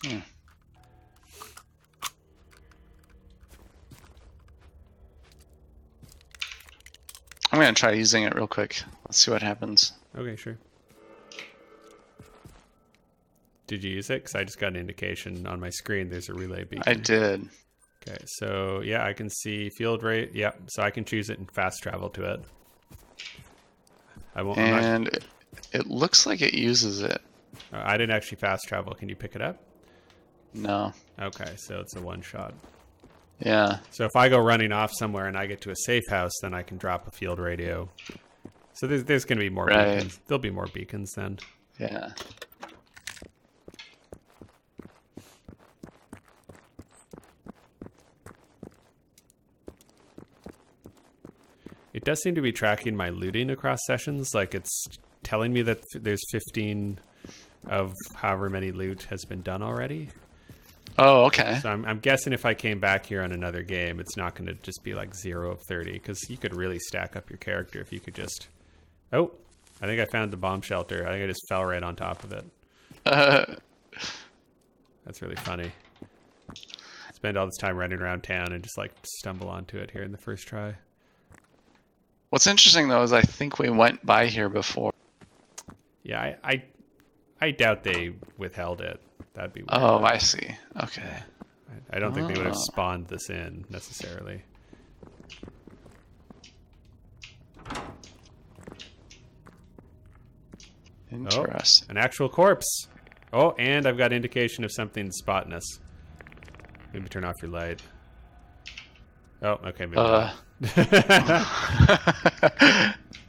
Hmm. I'm gonna try using it real quick. Let's see what happens. Okay, sure. Did you use it? Because I just got an indication on my screen. There's a relay beacon. I did. Okay, so yeah, I can see field rate. Yep, so I can choose it and fast travel to it. I won't. And it looks like it uses it. I didn't actually fast travel. Can you pick it up? No. Okay, so it's a one shot. Yeah. So if I go running off somewhere and I get to a safe house, then I can drop a field radio. So there's going to be more beacons. There'll be more beacons then. Yeah. It does seem to be tracking my looting across sessions. Like it's telling me that there's 15 of however many loot has been done already. Oh, okay. So I'm guessing if I came back here on another game, it's not going to just be like 0 of 30, because you could really stack up your character if you could just... Oh, I think I found the bomb shelter. I think I just fell right on top of it. That's really funny. Spend all this time running around town and just like stumble onto it here in the first try. What's interesting though is I think we went by here before. Yeah, I doubt they withheld it. That'd be weird. Oh, I see. Okay. I don't think they would have spawned this in necessarily. Interesting. Oh, an actual corpse. Oh, and I've got indication of something spotting us. Maybe turn off your light. Oh, okay. Maybe not.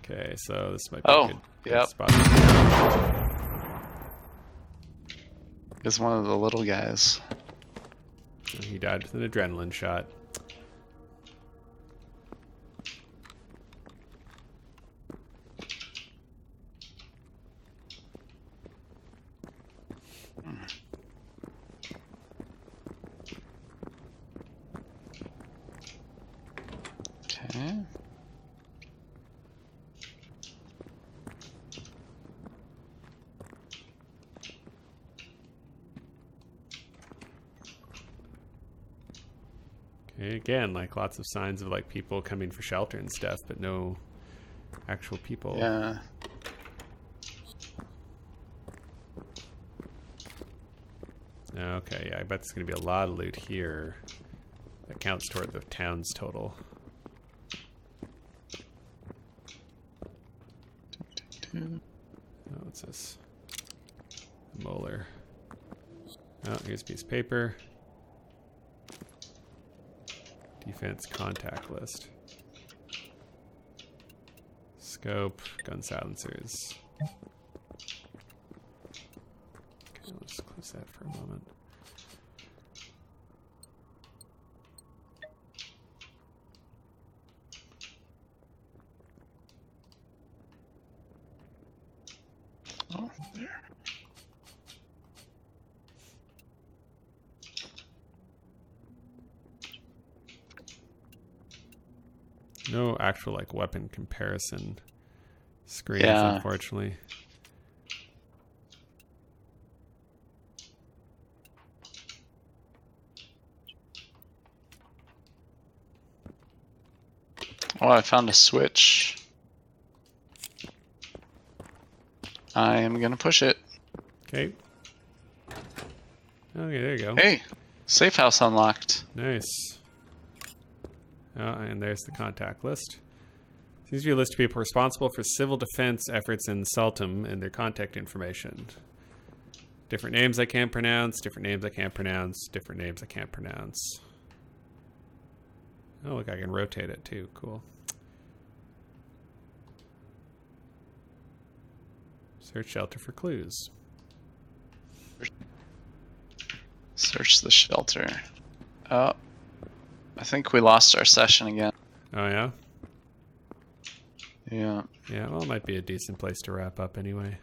Okay, so this might be a good spot. It's one of the little guys. He died with an adrenaline shot. Okay. Okay, again, like lots of signs of like people coming for shelter and stuff, but no actual people. Yeah. Okay, yeah, I bet there's going to be a lot of loot here. That counts toward the town's total. Oh, what's this? Molar. Oh, here's a piece of paper. Defense contact list. Scope, gun silencers. Okay, let's close that for a moment. Oh, there. No actual like weapon comparison screens, Yeah. unfortunately. Oh, I found a switch. I am gonna push it. Okay. Okay, there you go. Hey, safe house unlocked. Nice. Oh, and there's the contact list. Seems to be a list of people responsible for civil defense efforts in Saltum and their contact information. Different names I can't pronounce, different names I can't pronounce, different names I can't pronounce. Oh, look, I can rotate it too. Cool. Search shelter for clues. Search the shelter. Oh, I think we lost our session again. Oh, yeah? Yeah. Yeah, well, it might be a decent place to wrap up anyway.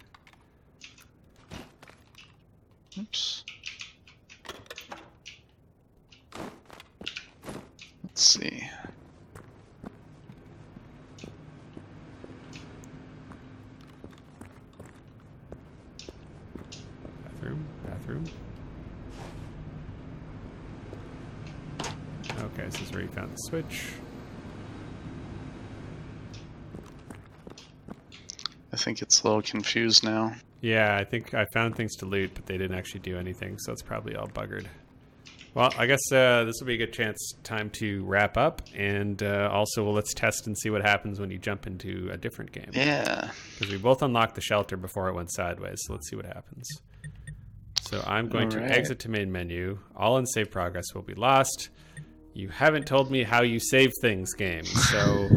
Oops. Let's see. Bathroom. Okay, this is where you found the switch. I think it's a little confused now. Yeah, I think I found things to loot, but they didn't actually do anything, so it's probably all buggered. Well, I guess this will be a good time to wrap up, and also let's test and see what happens when you jump into a different game. Yeah. Because we both unlocked the shelter before it went sideways, so let's see what happens. So I'm going to Alright. exit to main menu. All unsaved progress will be lost. You haven't told me how you save things, game. So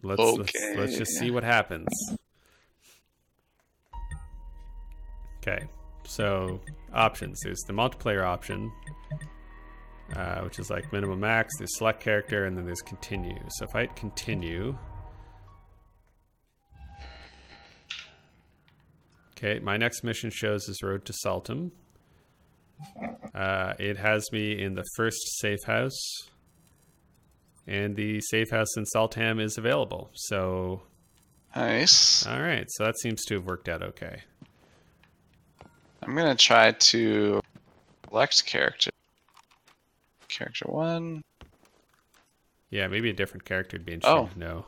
let's just see what happens. Okay. So options. There's the multiplayer option, which is like minimum max. There's select character, and then there's continue. So if I hit continue. Okay, my next mission shows is Road to Saltum. It has me in the first safe house, and the safe house in Saltham is available. So, Nice. all right, so that seems to have worked out okay. I'm gonna try to select character. Character 1. Yeah, maybe a different character would be interesting to know.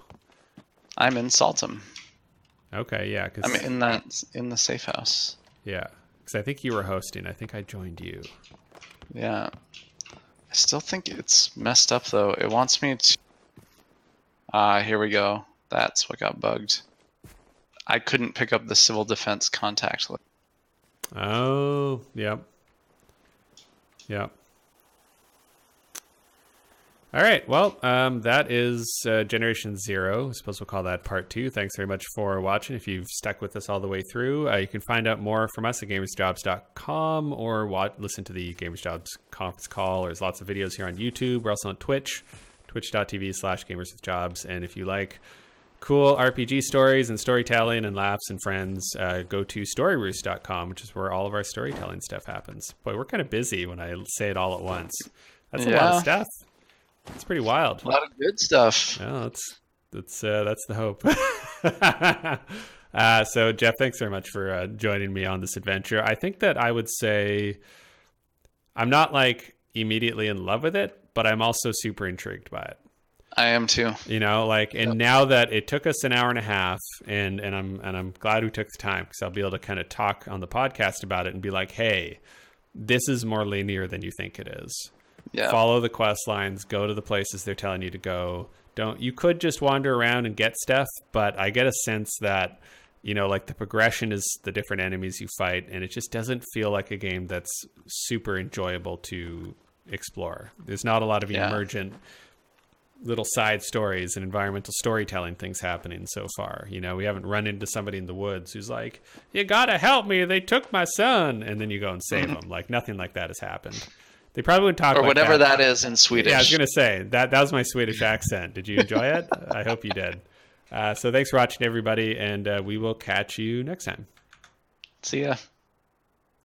I'm in Saltum. Okay, yeah, because I'm in the safe house. yeah, because I think you were hosting. I think I joined you. Yeah. I still think it's messed up though. It wants me to. Here we go. That's what got bugged. I couldn't pick up the civil defense contact list. Oh, yep. Yep. All right. Well, that is Generation Zero. I suppose we'll call that part 2. Thanks very much for watching. If you've stuck with us all the way through, you can find out more from us at gamersjobs.com or listen to the Gamers Jobs conference call. There's lots of videos here on YouTube. We're also on Twitch, twitch.tv/gamerswithjobs. And if you like cool RPG stories and storytelling and laughs and friends, go to storyroost.com, which is where all of our storytelling stuff happens. Boy, we're kind of busy when I say it all at once. That's a lot of stuff. It's pretty wild. A lot of good stuff. Yeah, that's the hope. So Jeff, thanks very much for joining me on this adventure. I think that I would say I'm not like immediately in love with it, but I'm also super intrigued by it. I am too. You know, like, and now that it took us an hour and a half, and I'm glad we took the time, because I'll be able to kind of talk on the podcast about it and be like, hey, this is more linear than you think it is. Yeah. Follow the quest lines, go to the places they're telling you to go. You could just wander around and get stuff, but I get a sense that, you know, like the progression is the different enemies you fight, and it just doesn't feel like a game that's super enjoyable to explore. There's not a lot of emergent little side stories and environmental storytelling things happening so far. You know, we haven't run into somebody in the woods who's like, you gotta help me, they took my son, and then you go and save them. Like, nothing like that has happened. They probably would talk or like whatever that is in Swedish. Yeah, I was gonna say that was my Swedish accent. Did you enjoy it? I hope you did. So thanks for watching, everybody, and we will catch you next time. See ya.